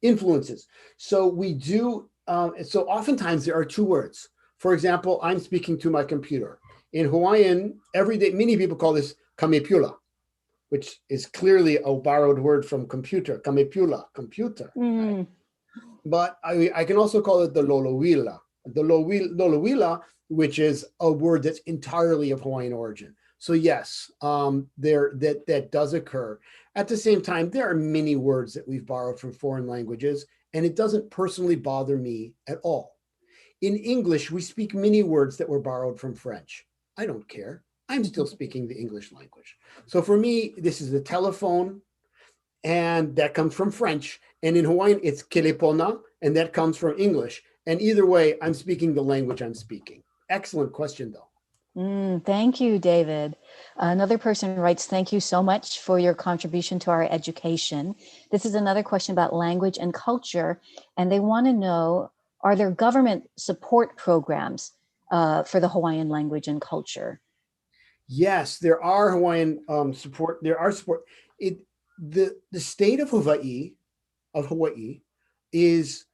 influences. So we do, so oftentimes there are two words. For example, I'm speaking to my computer. In Hawaiian, every day, many people call this kamepula, which is clearly a borrowed word from computer, kamepula, computer. Right? But I can also call it the lolowila, lolowila, which is a word that's entirely of Hawaiian origin. So yes, that does occur. At the same time, there are many words that we've borrowed from foreign languages, and it doesn't personally bother me at all. In English, we speak many words that were borrowed from French. I don't care. I'm still speaking the English language. So for me, this is the telephone, and that comes from French. And in Hawaiian, it's kelepona, and that comes from English. And either way, I'm speaking the language I'm speaking. Excellent question, though. Thank you, David. Another person writes, thank you so much for your contribution to our education. This is another question about language and culture. And they want to know, are there government support programs for the Hawaiian language and culture? Yes, there are Hawaiian support. There are support. The state of Hawaii is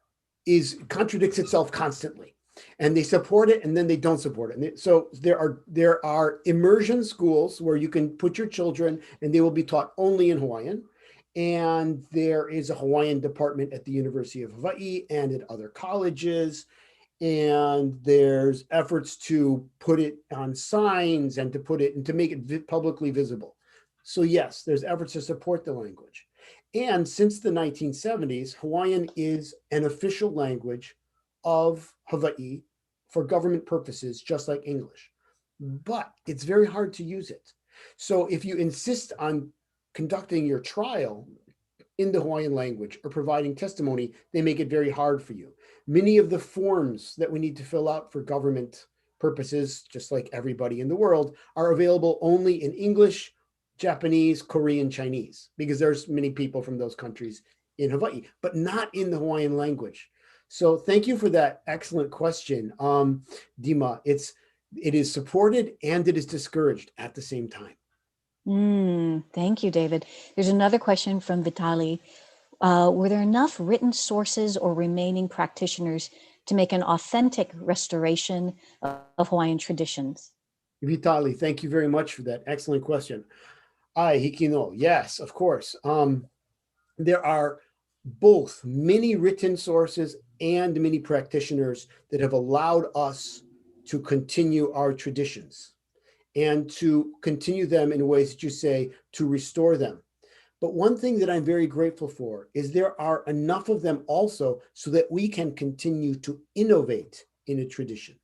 contradicts itself constantly, and they support it and then they don't support it. And so there are immersion schools where you can put your children and they will be taught only in Hawaiian. And there is a Hawaiian department at the University of Hawaii and at other colleges. And there's efforts to put it on signs and to put it and to make it publicly visible. So yes, there's efforts to support the language. And since the 1970s, Hawaiian is an official language of Hawaii for government purposes, just like English. But it's very hard to use it. So if you insist on conducting your trial in the Hawaiian language or providing testimony, they make it very hard for you. Many of the forms that we need to fill out for government purposes, just like everybody in the world, are available only in English, Japanese, Korean, Chinese, because there's many people from those countries in Hawaii, but not in the Hawaiian language. So thank you for that excellent question, Dima. It is supported and it is discouraged at the same time. Thank you, David. There's another question from Vitali. Were there enough written sources or remaining practitioners to make an authentic restoration of Hawaiian traditions? Vitali, thank you very much for that excellent question. Hikino, yes, of course. There are both many written sources and many practitioners that have allowed us to continue our traditions and to continue them in ways that you say, to restore them. But one thing that I'm very grateful for is there are enough of them also so that we can continue to innovate in a tradition.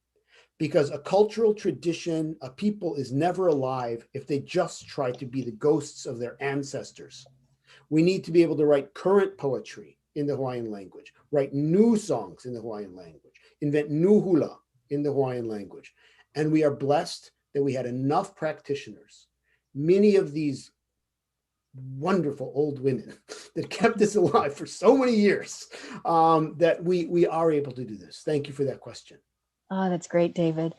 Because a cultural tradition, a people is never alive if they just try to be the ghosts of their ancestors. We need to be able to write current poetry in the Hawaiian language, write new songs in the Hawaiian language, invent new hula in the Hawaiian language. And we are blessed that we had enough practitioners, many of these wonderful old women that kept this alive for so many years, that we are able to do this. Thank you for that question. Oh, that's great, David.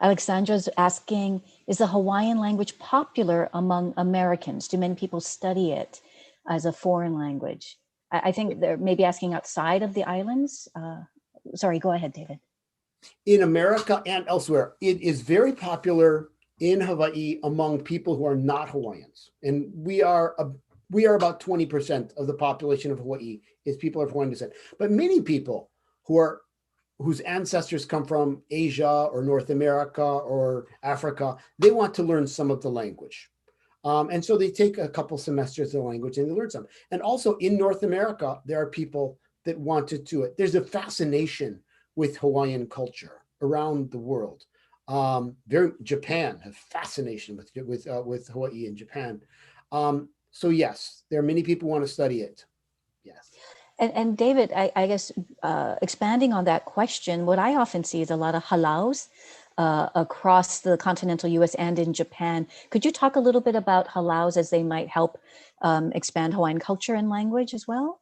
Alexandra's asking, is the Hawaiian language popular among Americans? Do many people study it as a foreign language? I think they're maybe asking outside of the islands. Sorry, go ahead, David. In America and elsewhere, it is very popular in Hawaii among people who are not Hawaiians. And we are about 20% of the population of Hawaii is people of Hawaiian descent. But many people whose ancestors come from Asia or North America or Africa, they want to learn some of the language. And so they take a couple semesters of the language and they learn some. And also in North America, there are people that want to do it. There's a fascination with Hawaiian culture around the world. Japan have fascination with Hawaii and Japan. So yes, there are many people who want to study it. Yes. And David, I guess expanding on that question, what I often see is a lot of halaus across the continental US and in Japan. Could you talk a little bit about halaus as they might help expand Hawaiian culture and language as well?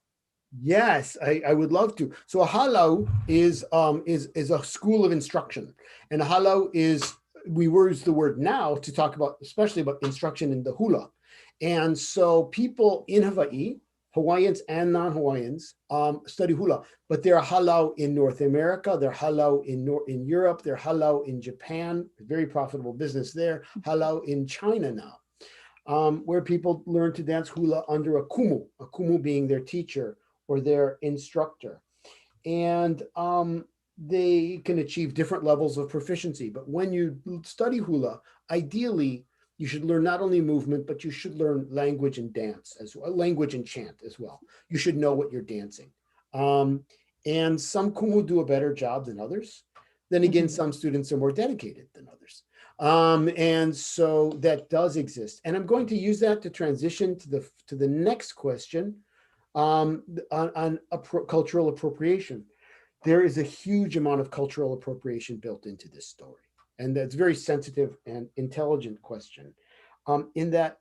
Yes, I would love to. So a halau is a school of instruction, and a halau is, we use the word now to talk about, especially about instruction in the hula. And so people in Hawaii, Hawaiians and non-Hawaiians, study hula, but there are halau in North America, there are halau in Europe, there are halau in Japan, very profitable business there, halau in China now, where people learn to dance hula under a kumu being their teacher or their instructor. And they can achieve different levels of proficiency. But when you study hula, ideally, you should learn not only movement, but you should learn language and dance as well, language and chant as well. You should know what you're dancing. And some kumu do a better job than others. Then again, some students are more dedicated than others. And so that does exist. And I'm going to use that to transition to the next question, on cultural appropriation. There is a huge amount of cultural appropriation built into this story. And that's a very sensitive and intelligent question. In that,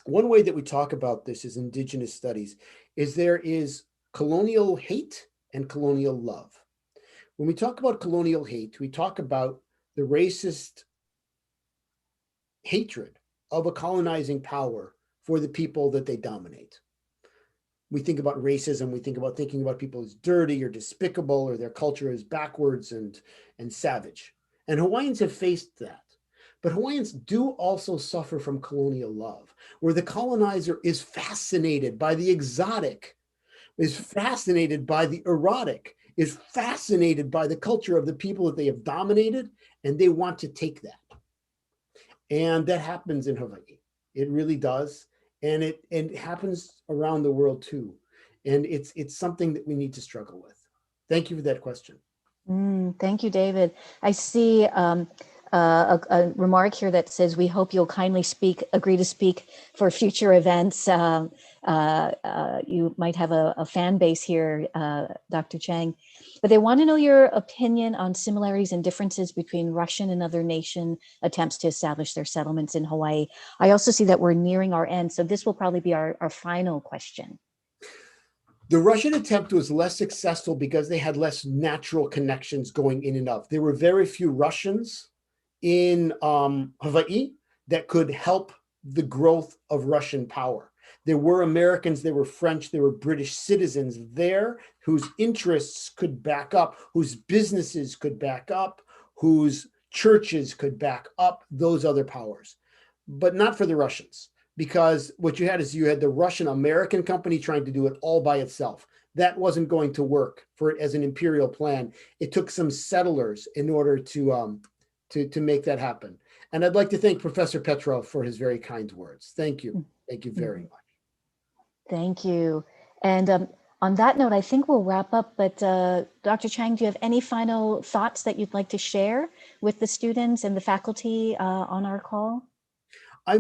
one way that we talk about this as Indigenous studies is there is colonial hate and colonial love. When we talk about colonial hate, we talk about the racist hatred of a colonizing power for the people that they dominate. We think about racism, we think about thinking about people as dirty or despicable, or their culture is backwards and savage. And Hawaiians have faced that. But Hawaiians do also suffer from colonial love, where the colonizer is fascinated by the exotic, is fascinated by the erotic, is fascinated by the culture of the people that they have dominated, and they want to take that. And that happens in Hawaii. It really does. And it happens around the world too. And it's something that we need to struggle with. Thank you for that question. Thank you, David. I see a remark here that says, we hope you'll kindly agree to speak for future events. You might have a fan base here, Dr. Chang. But they want to know your opinion on similarities and differences between Russian and other nation attempts to establish their settlements in Hawaii. I also see that we're nearing our end, so this will probably be our final question. The Russian attempt was less successful because they had less natural connections going in and out. There were very few Russians in Hawaii that could help the growth of Russian power. There were Americans, there were French, there were British citizens there whose interests could back up, whose businesses could back up, whose churches could back up those other powers, but not for the Russians. Because what you had is you had the Russian American company trying to do it all by itself. That wasn't going to work for as an imperial plan. It took some settlers in order to make that happen. And I'd like to thank Professor Petrov for his very kind words. Thank you. Thank you very much. Thank you. And on that note, I think we'll wrap up. But Dr. Chang, do you have any final thoughts that you'd like to share with the students and the faculty on our call? I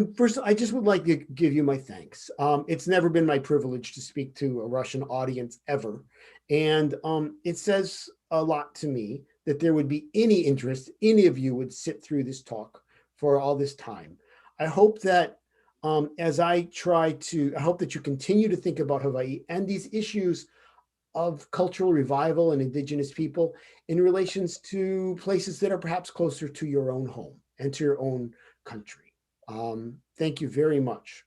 just would like to give you my thanks. It's never been my privilege to speak to a Russian audience ever. And it says a lot to me that there would be any interest, any of you would sit through this talk for all this time. I hope that I hope that you continue to think about Hawaii and these issues of cultural revival and Indigenous people in relations to places that are perhaps closer to your own home and to your own country. Thank you very much.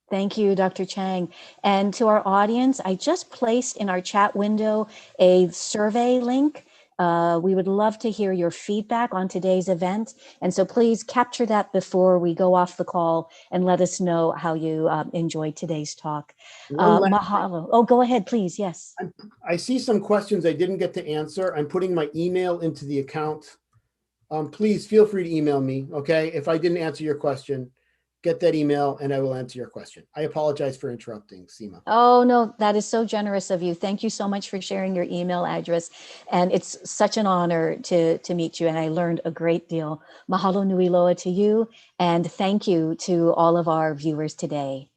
Thank you, Dr. Chang. And to our audience, I just placed in our chat window a survey link. We would love to hear your feedback on today's event. And so please capture that before we go off the call and let us know how you enjoyed today's talk. Mahalo. Oh, go ahead, please. Yes. I see some questions I didn't get to answer. I'm putting my email into the account. Please feel free to email me, okay? If I didn't answer your question, get that email and I will answer your question. I apologize for interrupting, Seema. Oh, no, that is so generous of you. Thank you so much for sharing your email address. And it's such an honor to meet you. And I learned a great deal. Mahalo nui loa to you. And thank you to all of our viewers today.